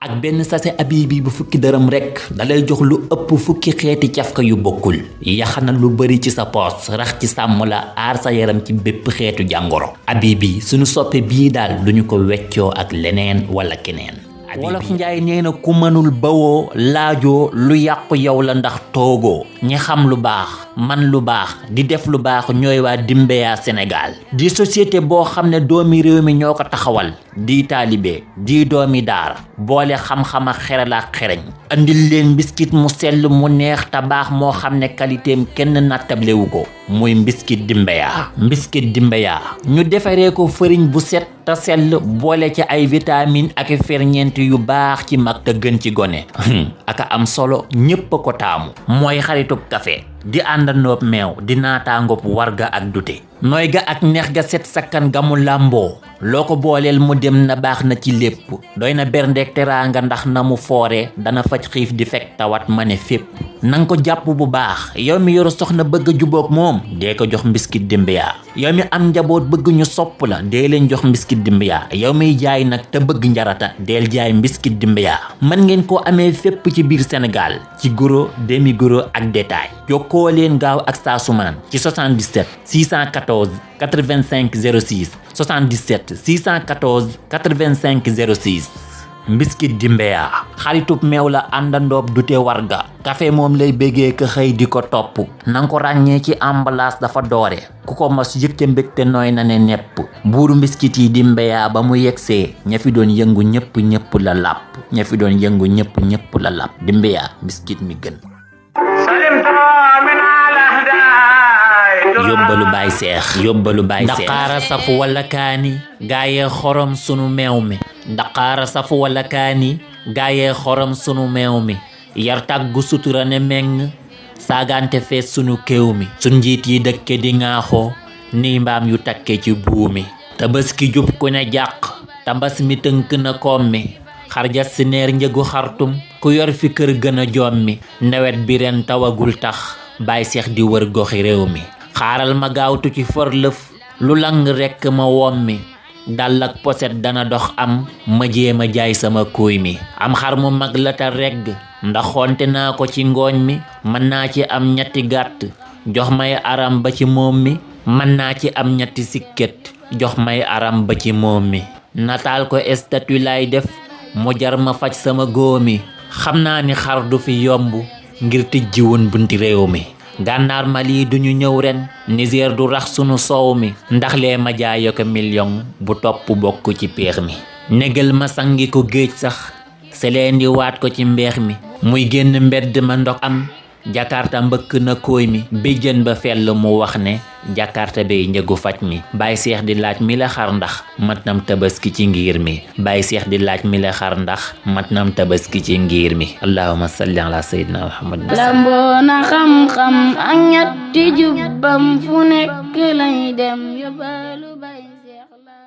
ak benn sachet Habibi bu fukki dërëm rek dalay jox lu ëpp fukki xeeti cafka yu bokkul yaxana lu bari ci sa poos rax ci sàmm la aar sa yaram ci bépp xeetu jàngoro. Habibi suñu soppe bii daal duñu ko weccoo ak leneen wala keneen. Wolof Njaay nee na ku mënul bawoo laajoo lu yàqu yow la ndax toogoo. ñi xam lu baax man lu baax di def lu baax ñooy waa Dimbeya Sénégal di société boo xam ne doomi réew mi ñoo ko taxawal di taalibe di doomi daar boole xam-xam ak xeral ak xereñ andil leen mbiskit mu sell mu neex te baax moo xam ne qualitéem kenn nattablewu ko muy mbiskit Dimbeya ñu defaree ko fëriñ bu set te sell boole ci ay vitamine ak ferñeent yu baax ci mag te gën ci gone aka am solo ñépp ko taamu mooy xaritub café di àndandoob meew di naataangob warga ak dute nooy ga ak neex ga set sakkan ga mu làmboo loo ko booleel mu dem na baax na ci lépp doy na berndeek teraanga ndax na mu foore dana faj xiif di fekk tawat ma ne fépp nanga ko jàpp bu baax yow mi yoru soxna bëgg a jubóog moom dee ko jox mbiskit Dimbeya yow mi am njaboot bëgg ñu sopp la dee leen jox mbiskit Dimbeya yow miy jaay nag te bëgg njarata deel jaay mbiskit Dimbeya mën ngeen koo amee fépp ci biir Sénégal ci gros demi gros ak détail jokkoo leen gaaw ak Saasumaan ci 77 614 85 06 77 614 85 06 mbiskit Dimbeya xaritub meew la àndandoob dute warga café moom lay béggee ka xëy di ko topp nanga ko ràññee ci emballage dafa doore ku ko mos yëg ca mbégte nooy na ne nepp buuru mbiskit yi Dimbeya ba mu yegsee ña fi doon yëngu ñëpp la làpp Dimbeya mbiskit mi gën yóbbalu baay seex daqaara safu wala kaani gaayee xorom sunu meew mi daqaara safu wala kaani gaayee xorom sunu meew mi yar tàggu sutura ne meng saagante fees sunu kéew mi sun njiit yi dëkke di ŋaaxoo ni mbaam yu takke ci buumi tabaski jub ku ne jàq tambas mi tënk na koom mi xarjas si neer njëgu xartum ku yor fi kër gën a joom mi nawet bi ren tawagul tax baay seex di wër goxi réew mi xaaral ma gaawtu ci forlëf lu lang rekk ma wom mi dal ak poset dana dox am ma jéema jaay sama kuuy mi am xar mu mag la ta regg ndax xonte naa ko ci ngooñ mi mën naa ci am ñetti gàtt jox may aram ba ci moom mi mën naa ci am ñetti sikket jox may aram ba ci moom mi nataal ko statut lay def mu jar ma faj sama góomi xam naa ni xar du fi yomb ngir tijji woon bunti réew mi Gànnaar Mali duñu ñëw ren Niger du rax sunu soow mi ndax lee ma jaayo ko million bu topp bokk ci péex mi négal ma sangi ko géej sax seleen di waat ko ci mbeex mi muy génn mbedd ma ndox am Jakarta mbëkk na kooy mi béjjën ba fell mu wax ne Jakarta bay njëgu faj mi Baay Seex di laaj mi la xar ndax mat nam tabaski ci ngir mi Baay Seex di laaj mi la xar ndax mat nam tabaski ci ngir mi allahumma salli ala sayyidina Muhammad lamboona xam-xam ak ñatti jubbam fu nekk lay dem yóbbalu Baay Seex la